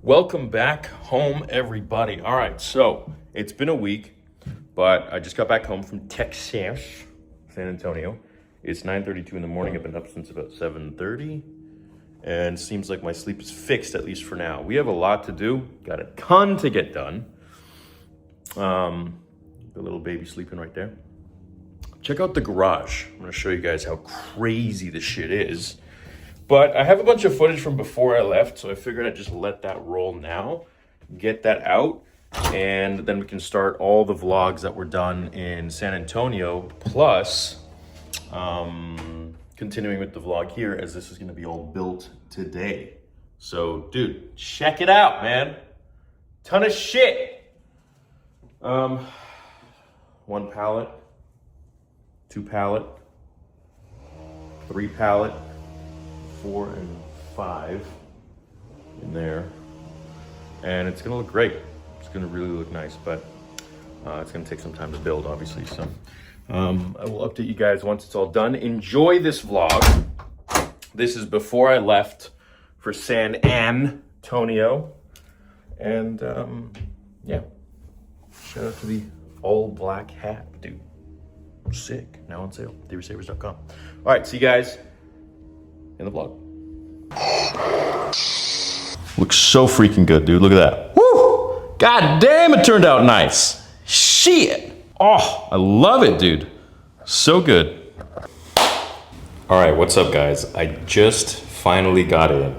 Welcome back home, everybody. All right, so it's been a week, but I just got back home from Texas, San Antonio. It's 9:32 in the morning. I've been up since about 7:30, and seems like my sleep is fixed, at least for now. We have a lot to do. Got a ton to get done. The little baby sleeping right there. Check out the garage. I'm gonna show you guys how crazy this shit is. But I have a bunch of footage from before I left, so I figured I'd just let that roll now, get that out, and then we can start all the vlogs that were done in San Antonio, plus continuing with the vlog here, as this is gonna be all built today. So, dude, check it out, man. Ton of shit. One pallet, two pallet, three pallet, 4 and 5 in there, and it's gonna look great. It's gonna really look nice, but it's gonna take some time to build, obviously. So I will update you guys once it's all done. Enjoy this vlog. This is before I left for San Antonio, and yeah, shout out to the all black hat, dude. Sick. Now on sale. DRSavers.com. All right, see you guys in the vlog. Looks so freaking good, dude. Look at that. Woo! God damn, it turned out nice. Shit. Oh, I love it, dude. So good. All right, what's up, guys? I just finally got in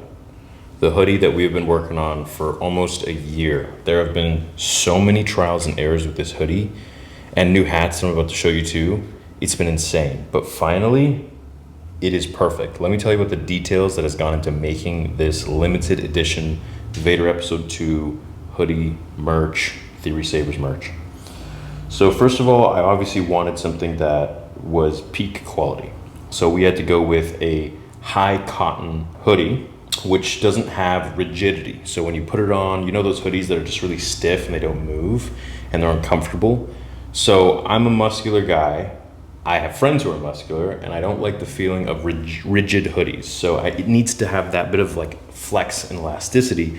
the hoodie that we've been working on for almost a year. There have been so many trials and errors with this hoodie and new hats that I'm about to show you too. It's been insane, but finally, it is perfect. Let me tell you about the details that has gone into making this limited edition Vader Episode 2 hoodie merch, Theory Savers merch. So first of all, I obviously wanted something that was peak quality. So we had to go with a high cotton hoodie, which doesn't have rigidity. So when you put it on, you know those hoodies that are just really stiff and they don't move and they're uncomfortable. So I'm a muscular guy. I have friends who are muscular, and I don't like the feeling of rigid hoodies. So it needs to have that bit of like flex and elasticity,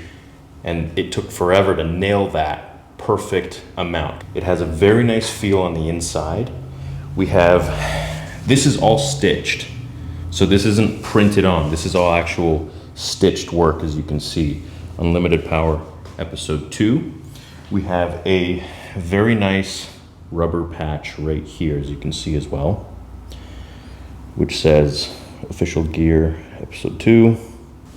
and it took forever to nail that perfect amount. It has a very nice feel on the inside. This is all stitched. So this isn't printed on. This is all actual stitched work, as you can see. Unlimited Power Episode 2. We have a very nice rubber patch right here, as you can see as well, which says Official Gear Episode 2,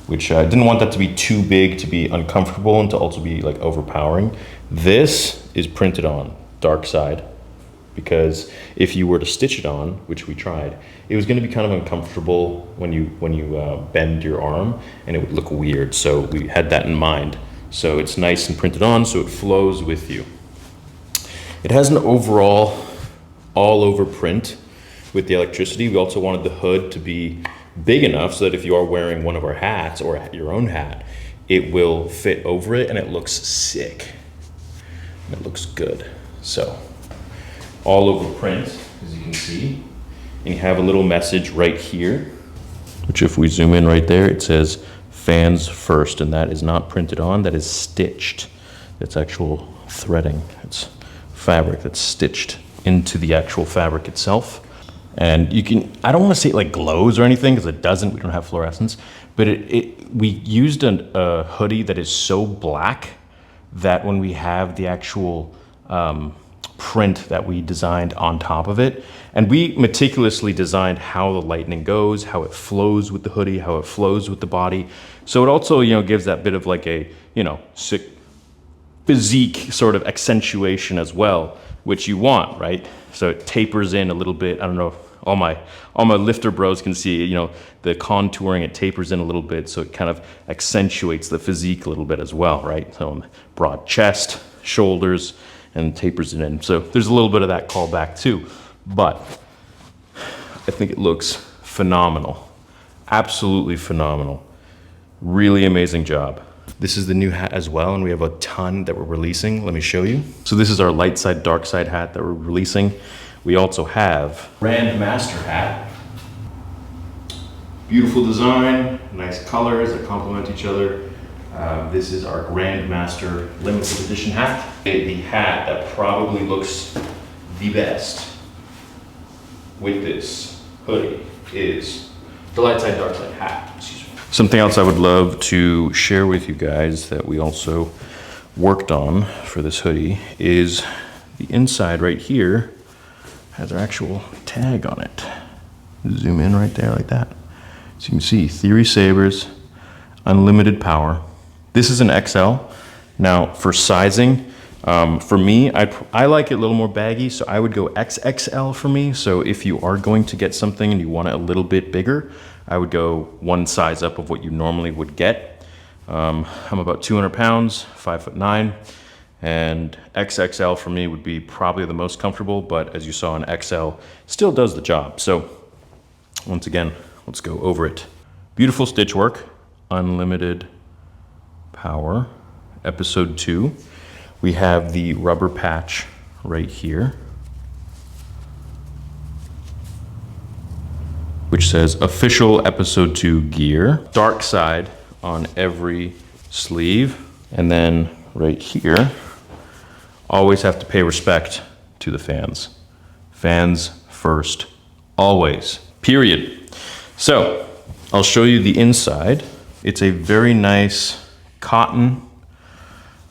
which I didn't want that to be too big to be uncomfortable and to also be like overpowering. This is printed on dark side, because if you were to stitch it on, which we tried, it was going to be kind of uncomfortable when you bend your arm, and it would look weird. So we had that in mind. So it's nice and printed on, so it flows with you. It has an overall all-over print with the electricity. We also wanted the hood to be big enough so that if you are wearing one of our hats or your own hat, it will fit over it and it looks sick. And it looks good. So, all-over print, as you can see. And you have a little message right here, which if we zoom in right there, it says fans first, and that is not printed on, that is stitched. It's actual threading. It's fabric that's stitched into the actual fabric itself. And you can, I don't want to say it like glows or anything, because it doesn't, we don't have fluorescence, but we used a hoodie that is so black that when we have the actual print that we designed on top of it, and we meticulously designed how the lightning goes, how it flows with the hoodie, how it flows with the body. So it also, gives that bit of like a, sick physique sort of accentuation as well, which you want, right? So it tapers in a little bit. I don't know, all my lifter bros can see, the contouring, it tapers in a little bit, so it kind of accentuates the physique a little bit as well, right? So broad chest, shoulders, and tapers it in. So there's a little bit of that callback too, but I think it looks phenomenal. Absolutely phenomenal. Really amazing job. This is the new hat as well, and we have a ton that we're releasing. Let me show you. So this is our light side, dark side hat that we're releasing. We also have Grand Master hat. Beautiful design, nice colors that complement each other. This is our Grandmaster limited edition hat. The hat that probably looks the best with this hoodie is the light side, dark side hat. Excuse me. Something else I would love to share with you guys that we also worked on for this hoodie is the inside right here has our actual tag on it. Zoom in right there like that. So you can see Theory Sabers, unlimited power. This is an XL. Now for sizing, for me, I like it a little more baggy, so I would go XXL for me. So if you are going to get something and you want it a little bit bigger, I would go one size up of what you normally would get. I'm about 200 pounds, 5'9", and XXL for me would be probably the most comfortable, but as you saw, an XL still does the job. So once again, let's go over it. Beautiful stitch work, unlimited power, episode 2. We have the rubber patch right here, which says official episode 2 gear. Dark side on every sleeve. And then right here, always have to pay respect to the fans. Fans first, always, period. So I'll show you the inside. It's a very nice cotton.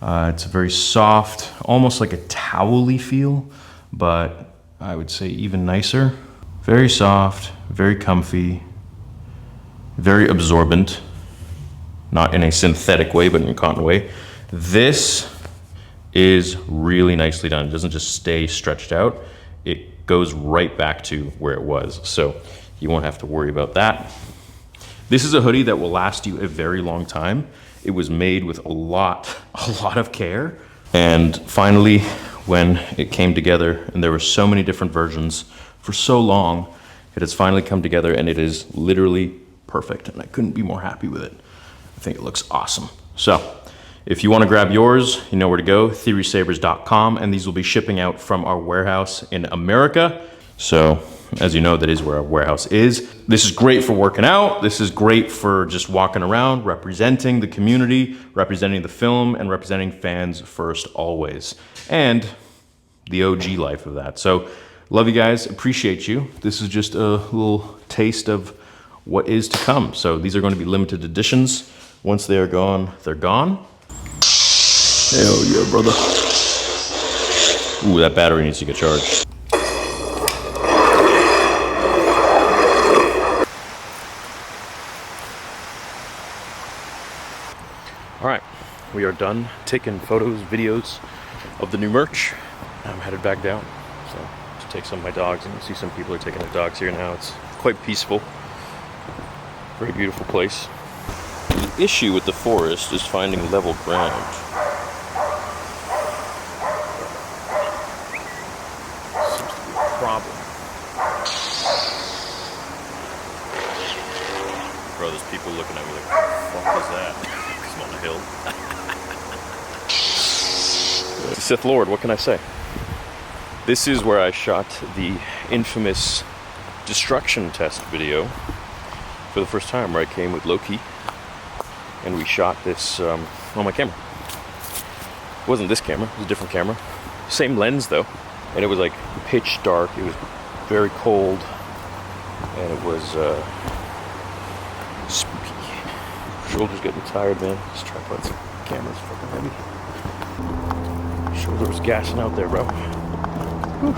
It's very soft, almost like a towel-y feel, but I would say even nicer. Very soft, very comfy, very absorbent, not in a synthetic way, but in a cotton way. This is really nicely done. It doesn't just stay stretched out. It goes right back to where it was. So you won't have to worry about that. This is a hoodie that will last you a very long time. It was made with a lot of care. And finally, when it came together, and there were so many different versions for so long, it has finally come together and it is literally perfect. And I couldn't be more happy with it. I think it looks awesome. So if you want to grab yours, you know where to go, theorysabers.com, and these will be shipping out from our warehouse in America. So as you know, that is where our warehouse is. This is great for working out. This is great for just walking around, representing the community, representing the film, and representing fans first always. And the OG life of that. So love you guys, appreciate you. This is just a little taste of what is to come. So these are going to be limited editions. Once they are gone, they're gone. Hell yeah, brother. Ooh, that battery needs to get charged. All right, we are done taking photos, videos of the new merch. I'm headed back down, so to take some of my dogs, and you see some people are taking their dogs here now. It's quite peaceful, very beautiful place. The issue with the forest is finding level ground. Seems to be a problem. Bro, there's people looking at me like, what the fuck is that? I'm on a hill. Sith Lord, what can I say? This is where I shot the infamous destruction test video for the first time, where I came with Loki and we shot this on my camera. It wasn't this camera, it was a different camera. Same lens though, and it was like pitch dark, it was very cold, and it was spooky. Shoulder's getting tired, man. This tripod's camera's fucking heavy. Shoulder was gassing out there, bro. Whew.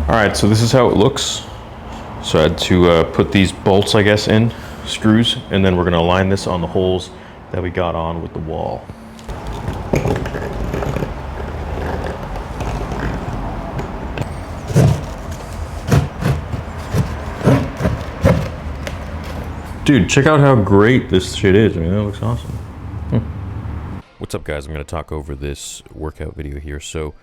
All right, so this is how it looks. So I had to put these bolts, I guess, in, screws, and then we're gonna align this on the holes that we got on with the wall. Dude, check out how great this shit is. I mean, that looks awesome. What's up, guys? I'm going to talk over this workout video here. So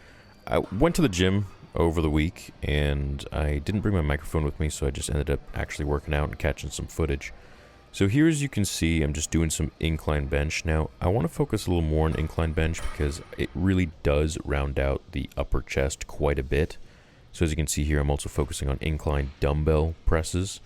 I went to the gym over the week, and I didn't bring my microphone with me, so I just ended up actually working out and catching some footage. So here, as you can see, I'm just doing some incline bench. Now, I want to focus a little more on incline bench because it really does round out the upper chest quite a bit. So as you can see here, I'm also focusing on incline dumbbell presses.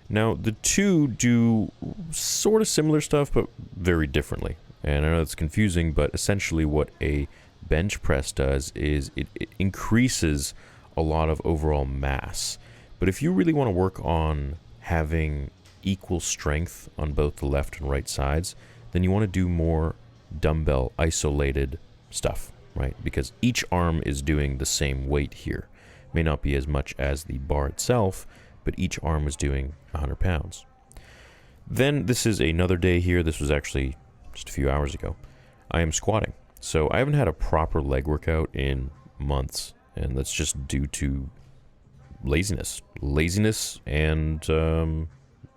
Now, the two do sort of similar stuff, but very differently. And I know it's confusing, but essentially what a bench press does is it increases a lot of overall mass. But if you really want to work on having equal strength on both the left and right sides, then you want to do more dumbbell isolated stuff, right? Because each arm is doing the same weight here. May not be as much as the bar itself, but each arm is doing 100 pounds. Then this is another day here. This was actually just a few hours ago. I am squatting. So I haven't had a proper leg workout in months, and that's just due to laziness. And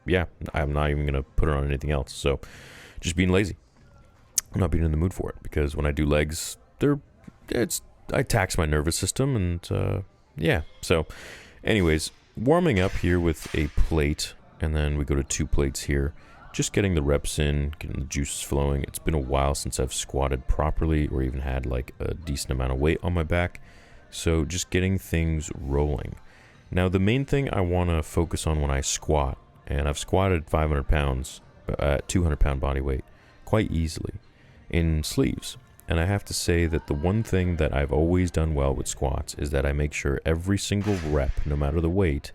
yeah, I'm not even going to put it on anything else. So just being lazy. I'm not being in the mood for it because when I do legs, I tax my nervous system, and yeah. So anyways, warming up here with a plate, and then we go to 2 plates here. Just getting the reps in, getting the juices flowing. It's been a while since I've squatted properly or even had like a decent amount of weight on my back. So just getting things rolling. Now the main thing I want to focus on when I squat, and I've squatted 500 pounds at 200 pound body weight quite easily in sleeves. And I have to say that the one thing that I've always done well with squats is that I make sure every single rep, no matter the weight,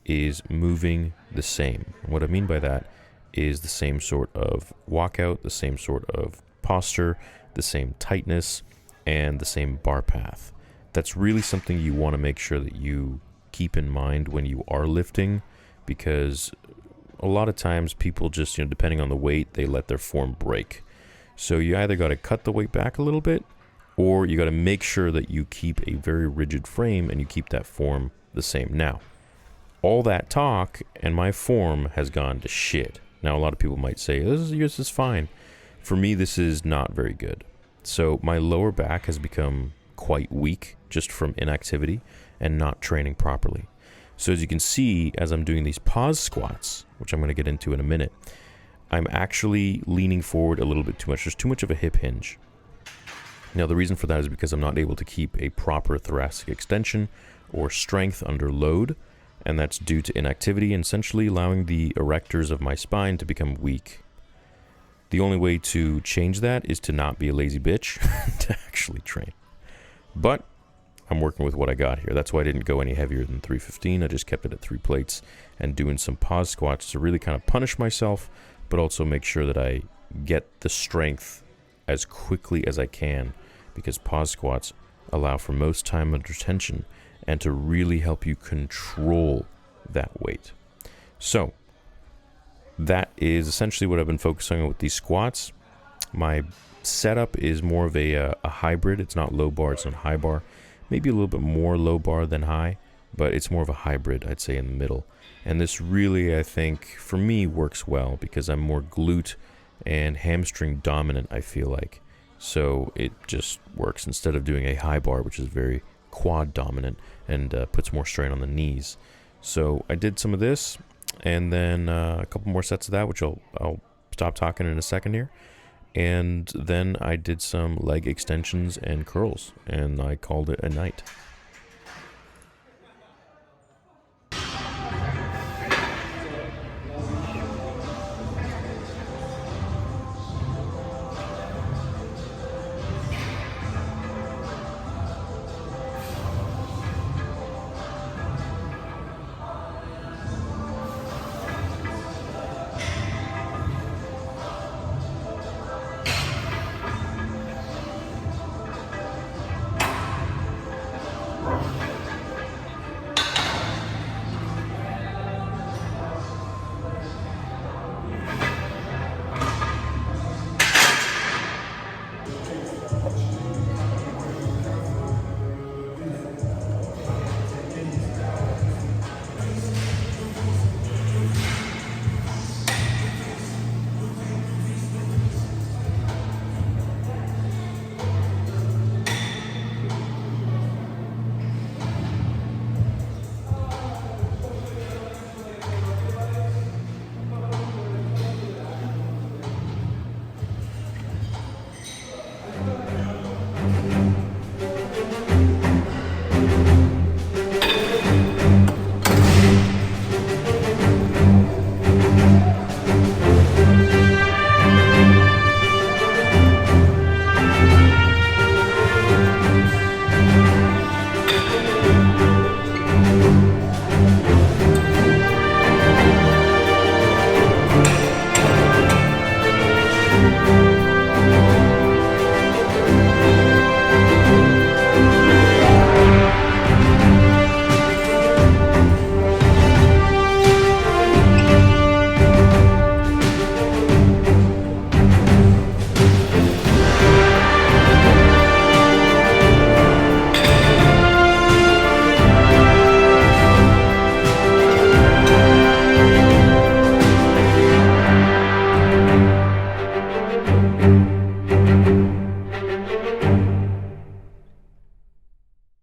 is moving the same. And what I mean by that is the same sort of walkout, the same sort of posture, the same tightness, and the same bar path. That's really something you want to make sure that you keep in mind when you are lifting, because a lot of times people just, depending on the weight, they let their form break. So you either got to cut the weight back a little bit, or you got to make sure that you keep a very rigid frame and you keep that form the same. Now, all that talk and my form has gone to shit. Now, a lot of people might say, this is fine. For me, this is not very good. So my lower back has become quite weak just from inactivity and not training properly. So as you can see, as I'm doing these pause squats, which I'm going to get into in a minute, I'm actually leaning forward a little bit too much. There's too much of a hip hinge. Now, the reason for that is because I'm not able to keep a proper thoracic extension or strength under load, and that's due to inactivity and essentially allowing the erectors of my spine to become weak. The only way to change that is to not be a lazy bitch, to actually train. But I'm working with what I got here. That's why I didn't go any heavier than 315. I just kept it at 3 plates and doing some pause squats to really kind of punish myself, but also make sure that I get the strength as quickly as I can, because pause squats allow for most time under tension and to really help you control that weight. So that is essentially what I've been focusing on with these squats. My setup is more of a hybrid. It's not low bar, it's not high bar. Maybe a little bit more low bar than high, but it's more of a hybrid, I'd say, in the middle. And this really, I think, for me, works well because I'm more glute and hamstring dominant, I feel like. So it just works instead of doing a high bar, which is very quad dominant and puts more strain on the knees. So I did some of this, and then a couple more sets of that, which I'll stop talking in a second here. And then I did some leg extensions and curls, and I called it a night.